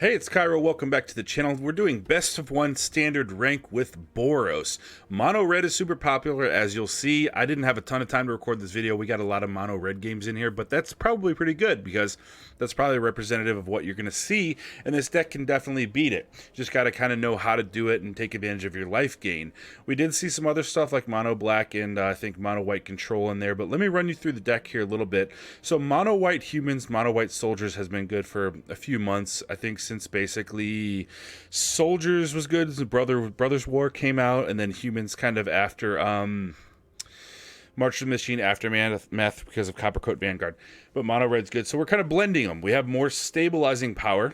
Hey, it's Kaero. Welcome back to the channel. We're doing best of one standard rank with Boros. Mono red is super popular, as you'll see. I didn't have a ton of time to record this video. We got a lot of mono red games in here, but that's probably pretty good because that's probably representative of what you're going to see, and this deck can definitely beat it. Just got to kind of know how to do it and take advantage of your life gain. We did see some other stuff like mono black and I think mono white control in there, but let me run you through the deck here a little bit. So mono white humans, mono white soldiers has been good for a few months. I think since basically Soldiers was good, the Brothers War came out, and then humans kind of after March of the Machine Aftermath because of Coppercoat Vanguard. But mono red's good, so we're kind of blending them. We have more stabilizing power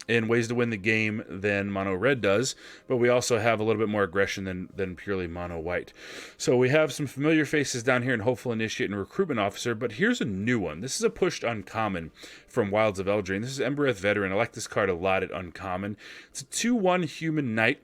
in ways to win the game than mono red does, but we also have a little bit more aggression than purely mono white. So we have some familiar faces down here in Hopeful Initiate and Recruitment Officer, but here's a new one. This is a pushed uncommon from Wilds of Eldraine. This is Embereth Veteran. I like this card a lot at uncommon. It's a 2/1 human knight,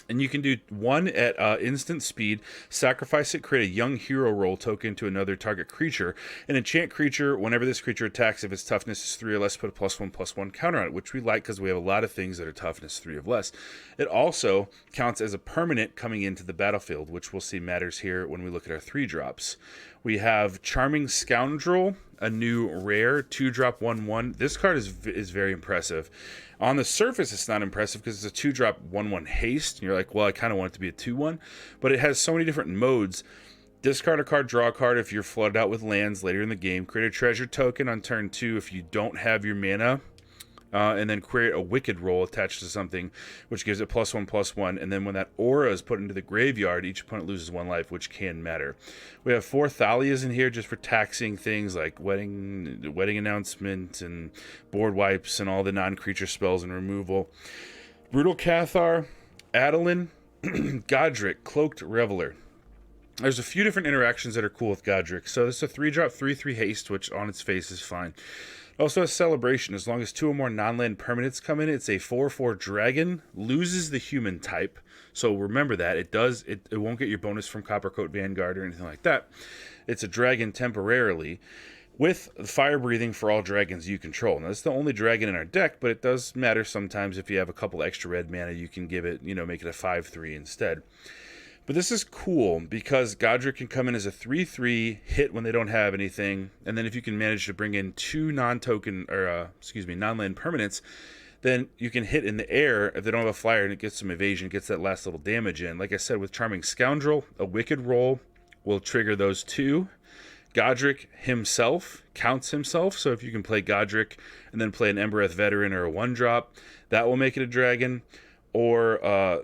and you can do one at instant speed, sacrifice it, create a young hero role token to another target creature, and enchant creature. Whenever this creature attacks, if its toughness is 3 or less, put a +1/+1 counter on it, which we like because we have a lot of things that are toughness 3 or less. It also counts as a permanent coming into the battlefield, which we'll see matters here when we look at our 3-drops. We have Charming Scoundrel, a new rare 2-drop 1/1. This card is very impressive. On the surface, it's not impressive because it's a 2-drop 1/1 haste. And you're like, well, I kind of want it to be a 2/1, but it has so many different modes. Discard a card, draw a card if you're flooded out with lands later in the game. Create a treasure token on turn 2 if you don't have your mana. And then create a wicked roll attached to something, which gives it +1/+1. And then when that aura is put into the graveyard, each opponent loses 1 life, which can matter. We have 4 Thalias in here just for taxing things like wedding announcement and board wipes and all the non-creature spells and removal. Brutal Cathar, Adeline, Goddric, Cloaked Reveler. There's a few different interactions that are cool with Goddric. So this is a 3-drop 3/3 haste, which on its face is fine. Also a celebration. As long as 2 or more non-land permanents come in, it's a 4/4 dragon, loses the human type. So remember that. It won't get your bonus from Coppercoat Vanguard or anything like that. It's a dragon temporarily with fire breathing for all dragons you control. Now, that's the only dragon in our deck, but it does matter sometimes if you have a couple extra red mana, you can give it, make it a 5/3 instead. But this is cool because Goddric can come in as a 3/3 hit when they don't have anything, and then if you can manage to bring in 2 non-land permanents, then you can hit in the air if they don't have a flyer and it gets some evasion, gets that last little damage in. Like I said, with Charming Scoundrel, a wicked roll will trigger those 2. Goddric himself counts himself, so if you can play Goddric and then play an Embereth Veteran or a 1-drop, that will make it a dragon. Or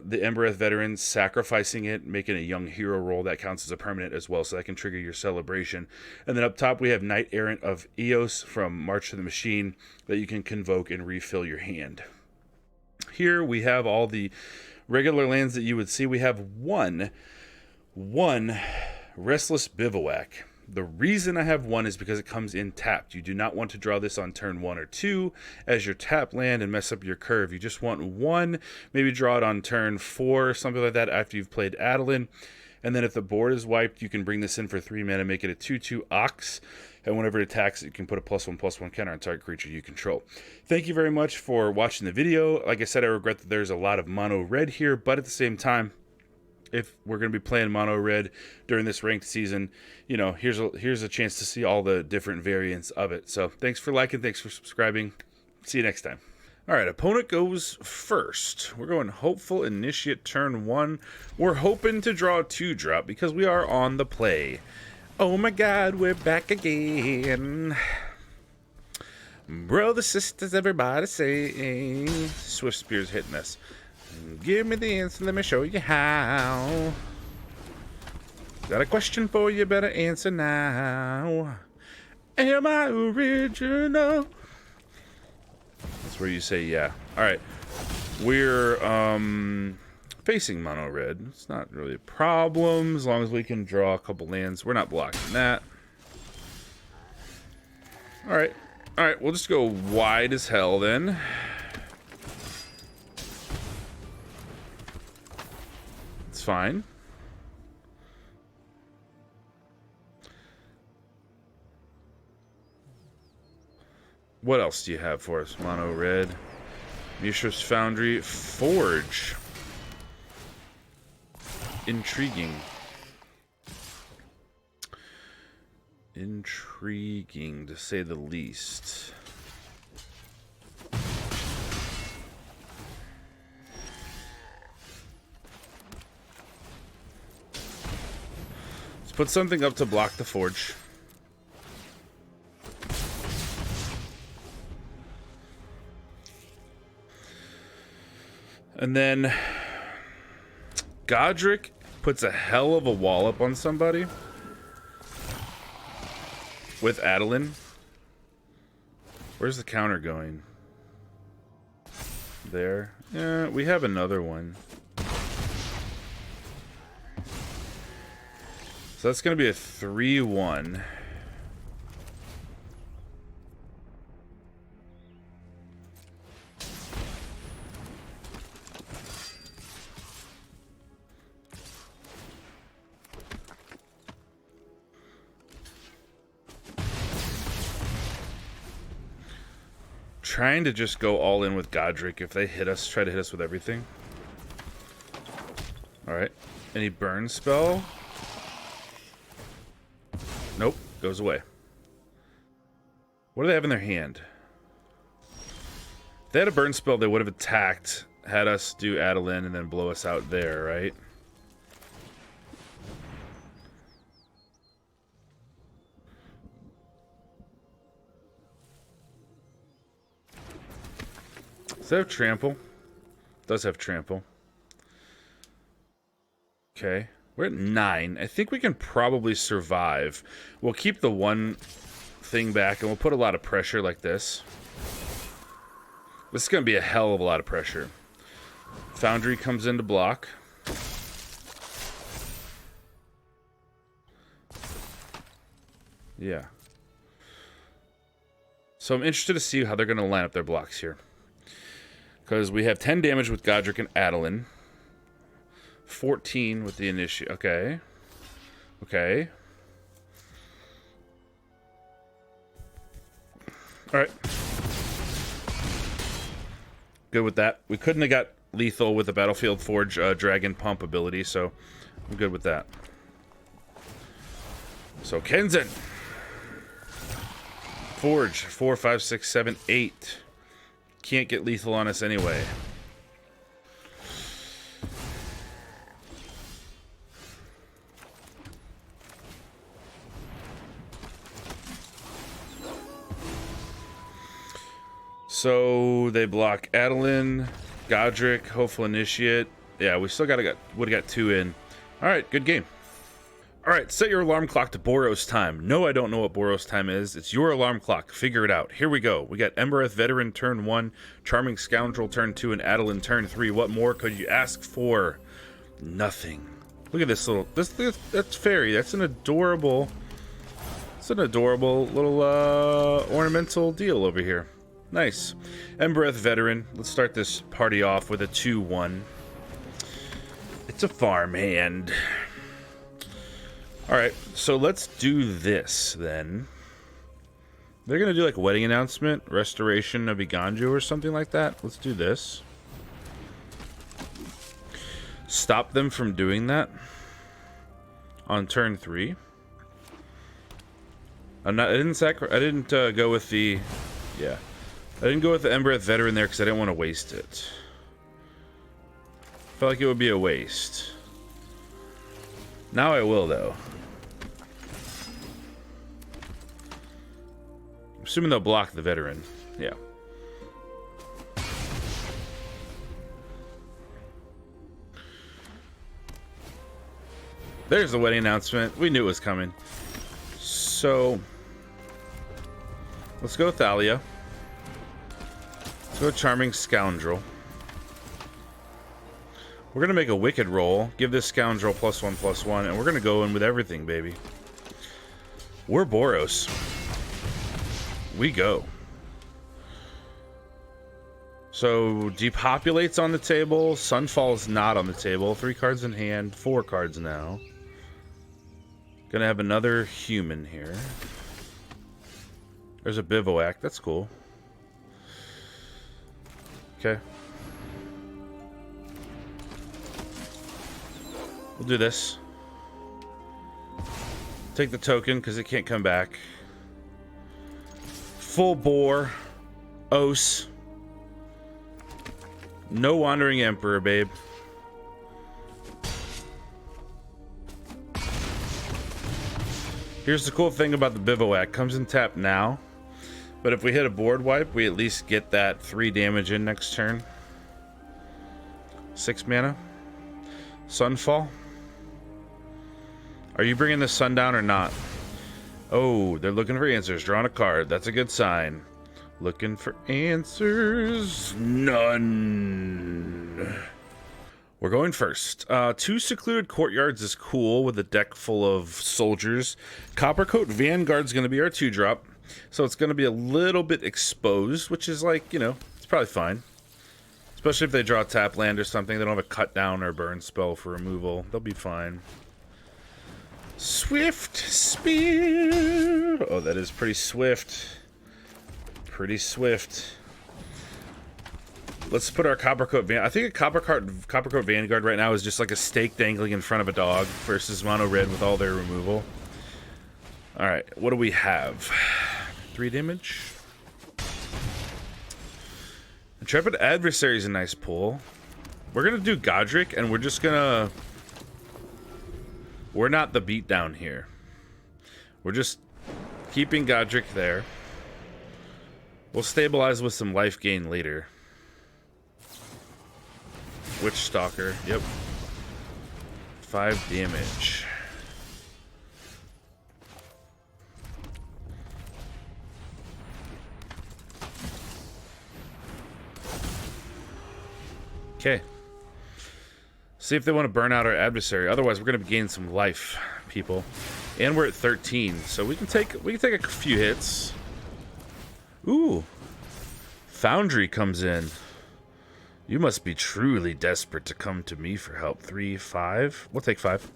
the Embereth Veteran sacrificing it, making a young hero roll, that counts as a permanent as well, so that can trigger your celebration. And then up top we have Knight Errant of Eos from March of the Machine that you can convoke and refill your hand. Here we have all the regular lands that you would see. We have one Restless Bivouac. The reason I have 1 is because it comes in tapped. You do not want to draw this on turn 1 or 2 as your tap land and mess up your curve. You just want 1, maybe draw it on turn 4, something like that after you've played Adeline. And then if the board is wiped, you can bring this in for 3 mana, make it a 2/2 Ox. And whenever it attacks, you can put a +1/+1 counter on target creature you control. Thank you very much for watching the video. Like I said, I regret that there's a lot of mono red here, but at the same time, if we're going to be playing mono red during this ranked season, here's a chance to see all the different variants of it. So thanks for liking, thanks for subscribing. See you next time. All right, opponent goes first. We're going Hopeful Initiate turn 1. We're hoping to draw a 2-drop because we are on the play. Oh my God, we're back again. Brothers, sisters, everybody say. Swift Spear's hitting us. Give me the answer, let me show you how. Got a question for you, better answer now. Am I original? That's where you say yeah. Alright. We're facing mono red. It's not really a problem as long as we can draw a couple lands. We're not blocking that. Alright. Alright, we'll just go wide as hell then. Fine. What else do you have for us? Mono red. Mishra's Foundry, Forge. Intriguing. Intriguing, to say the least. Let's put something up to block the Forge. And then Goddric puts a hell of a wall up on somebody with Adeline. Where's the counter going? There. Yeah, we have another one. So that's going to be a 3-1. Trying to just go all in with Goddric. If they hit us, try to hit us with everything. Alright. Any burn spell? Nope. Goes away. What do they have in their hand? If they had a burn spell, they would have attacked, had us do Adeline, and then blow us out there, right? Does it have trample? Does have trample. Okay. We're at 9. I think we can probably survive. We'll keep the one thing back and we'll put a lot of pressure like this. This is going to be a hell of a lot of pressure. Foundry comes in to block. Yeah. So I'm interested to see how they're going to line up their blocks here. Because we have 10 damage with Goddric and Adeline. 14 with the initiate. Okay. Okay. Alright. Good with that. We couldn't have got lethal with the Battlefield Forge Dragon Pump ability, so I'm good with that. So Kenzen. Forge. 4, 5, 6, 7, 8. Can't get lethal on us anyway. So they block Adeline, Goddric, Hopeful Initiate. Yeah, we still would have got 2 in. All right, good game. All right, set your alarm clock to Boros time. No, I don't know what Boros time is. It's your alarm clock. Figure it out. Here we go. We got Embereth Veteran turn 1, Charming Scoundrel turn 2, and Adeline turn 3. What more could you ask for? Nothing. Look at this little. That's fairy. That's an adorable. It's an adorable little ornamental deal over here. Nice. Embereth Veteran. Let's start this party off with a 2-1. It's a farmhand. Alright, so let's do this, then. They're going to do, like, a wedding announcement, restoration of Iganju or something like that. Let's do this. Stop them from doing that on turn 3. I didn't go with the... Yeah. I didn't go with the Embereth Veteran there because I didn't want to waste it. I felt like it would be a waste. Now I will, though. Assuming they'll block the Veteran. Yeah. There's the wedding announcement. We knew it was coming. So... let's go with Thalia. Let's go with Charming Scoundrel. We're going to make a Wicked roll. Give this Scoundrel +1/+1. And we're going to go in with everything, baby. We're Boros. We go. So, Depopulate's on the table. Sunfall's not on the table. 3 cards in hand. 4 cards now. Gonna have another human here. There's a Bivouac. That's cool. Okay. We'll do this. Take the token because it can't come back. Full bore. Os. No Wandering Emperor, babe. Here's the cool thing about the Bivouac. Comes in tap now. But if we hit a board wipe, we at least get that 3 damage in next turn. 6 mana. Sunfall. Are you bringing the sun down or not? Oh, they're looking for answers. Drawing a card. That's a good sign. Looking for answers. None. We're going first. 2 Secluded Courtyards is cool with a deck full of soldiers. Coppercoat Vanguard's going to be our 2-drop. So it's going to be a little bit exposed, which is like, you know, it's probably fine. Especially if they draw a tap land or something. They don't have a cut down or burn spell for removal. They'll be fine. Swift Spear. Oh, that is pretty swift. Pretty swift. Let's put our Coppercoat Vanguard. I think a Coppercoat Vanguard right now is just like a stake dangling in front of a dog versus mono red with all their removal. Alright, what do we have? 3 damage. Intrepid Adversary is a nice pull. We're gonna do Goddric, and we're just gonna... We're not the beatdown here. We're just keeping Goddric there. We'll stabilize with some life gain later. Witch Stalker, yep. 5 damage. Okay. See if they want to burn out our adversary. Otherwise, we're going to gain some life, people. And we're at 13, so we can take a few hits. Ooh. Foundry comes in. You must be truly desperate to come to me for help. 3, 5. We'll take 5.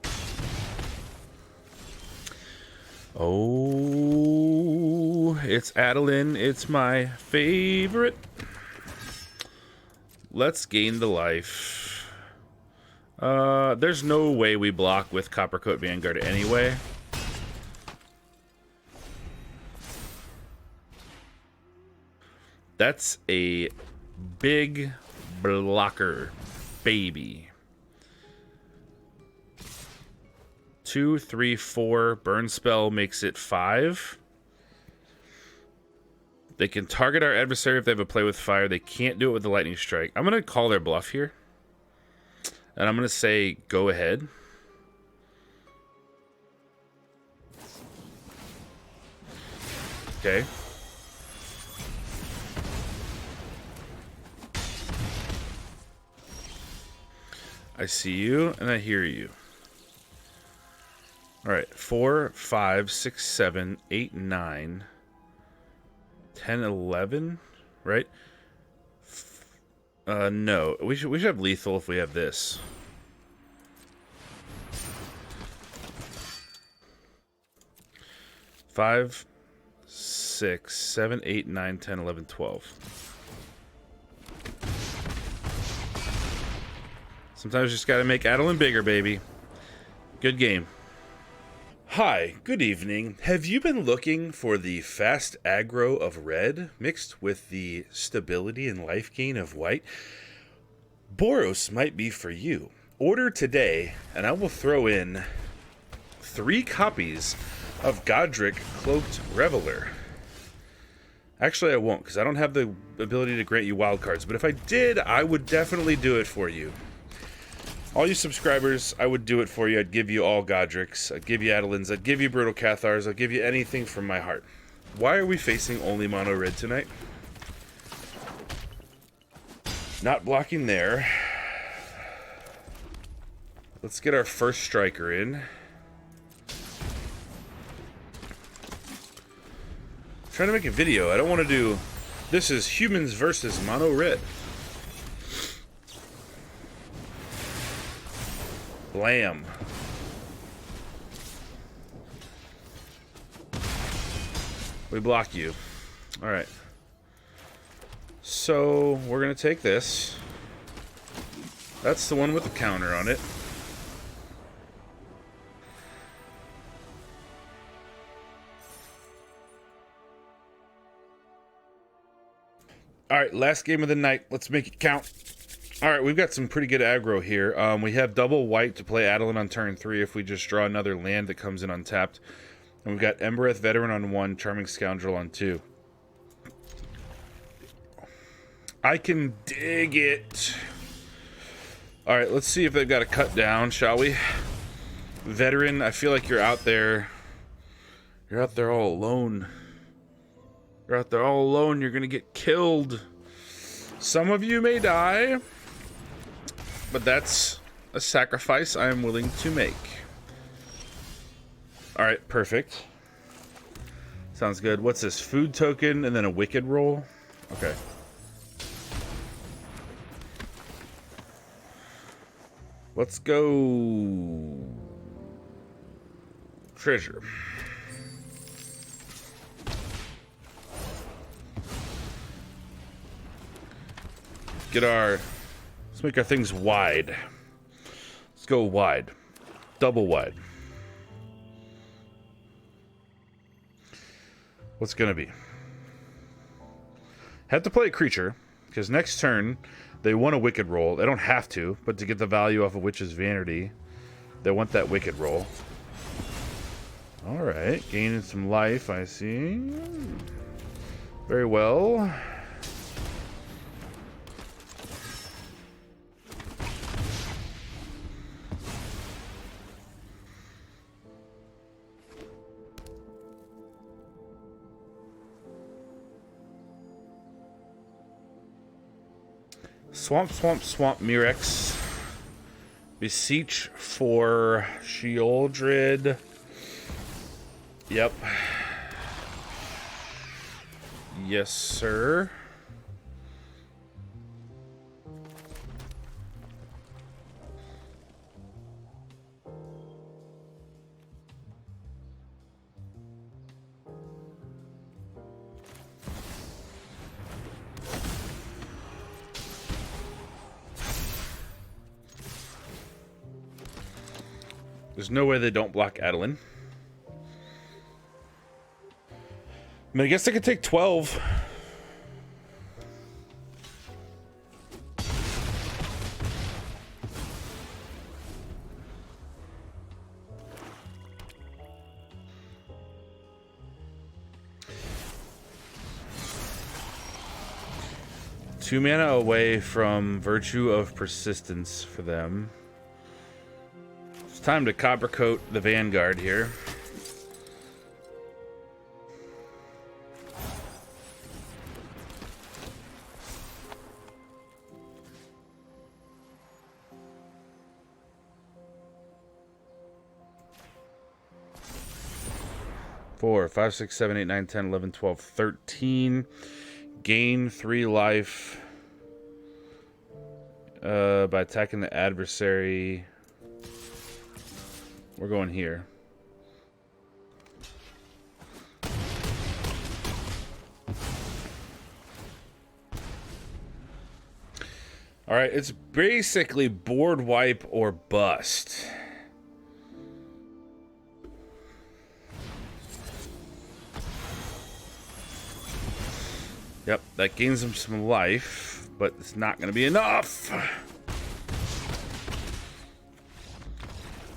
Oh, it's Adeline. It's my favorite. Let's gain the life. There's no way we block with Coppercoat Vanguard anyway. That's a big blocker, baby. 2, 3, 4. Burn spell makes it 5. They can target our adversary if they have a play with fire. They can't do it with the lightning strike. I'm going to call their bluff here. And I'm going to say, go ahead. Okay. I see you, and I hear you. Alright, 4, 5, 6, 7, 8, 9, 10, 11, right? No. We should have lethal if we have this. Five, 6, 7, 8, 9, 10, 11, 12. Sometimes you just gotta make Adeline bigger, baby. Good game. Hi, good evening. Have you been looking for the fast aggro of red mixed with the stability and life gain of white? Boros might be for you. Order today, and I will throw in 3 copies of Goddric Cloaked Reveler. Actually, I won't, because I don't have the ability to grant you wildcards, but if I did, I would definitely do it for you. All you subscribers, I would do it for you. I'd give you all Goddrics. I'd give you Adelines. I'd give you Brutal Cathars. I'd give you anything from my heart. Why are we facing only mono red tonight? Not blocking there. Let's get our first striker in. I'm trying to make a video. I don't want to do... This is humans versus mono red. Blam. We block you. Alright. So we're going to take this. That's the one with the counter on it. Alright, last game of the night. Let's make it count. Alright, we've got some pretty good aggro here. We have double white to play Adeline on turn 3 if we just draw another land that comes in untapped. And we've got Embereth Veteran on 1, Charming Scoundrel on 2. I can dig it. Alright, let's see if they've got a cut down, shall we? Veteran, I feel like you're out there. You're out there all alone. You're out there all alone. You're going to get killed. Some of you may die. But that's a sacrifice I am willing to make. Alright, perfect. Sounds good. What's this? Food token and then a wicked roll? Okay. Let's go... treasure. Get our... let's make our things wide. Let's go wide. Double wide. What's gonna be? Have to play a creature, because next turn they want a wicked roll. They don't have to, but to get the value off of Witch's Vanity, they want that wicked roll. Alright, gaining some life, I see. Very well. Swamp, swamp, swamp, Mirex. Beseech for Sheoldred. Yep. Yes, sir. There's no way they don't block Adeline. I mean, I guess I could take 12. Two mana away from Virtue of Persistence for them. It's time to copper coat the Vanguard here. Four, 5, 6, 7, 8, 9, 10, 11, 12, 13. Gain 3 life by attacking the adversary. We're going here. All right, it's basically board wipe or bust. Yep, that gains him some life, but it's not going to be enough.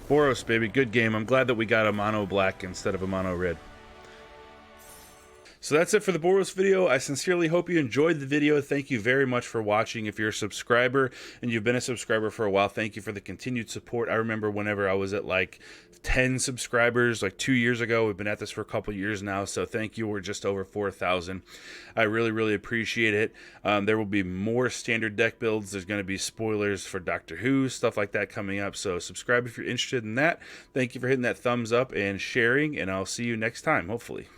Boros, baby, good game. I'm glad that we got a mono black instead of a mono red. So that's it for the Boros video. I sincerely hope you enjoyed the video. Thank you very much for watching. If you're a subscriber and you've been a subscriber for a while, thank you for the continued support. I remember whenever I was at like 10 subscribers, like 2 years ago. We've been at this for a couple years now, so thank you. We're just over 4,000. I really, really appreciate it. There will be more standard deck builds. There's going to be spoilers for Doctor Who, stuff like that coming up, so subscribe if you're interested in that. Thank you for hitting that thumbs up and sharing, and I'll see you next time, hopefully.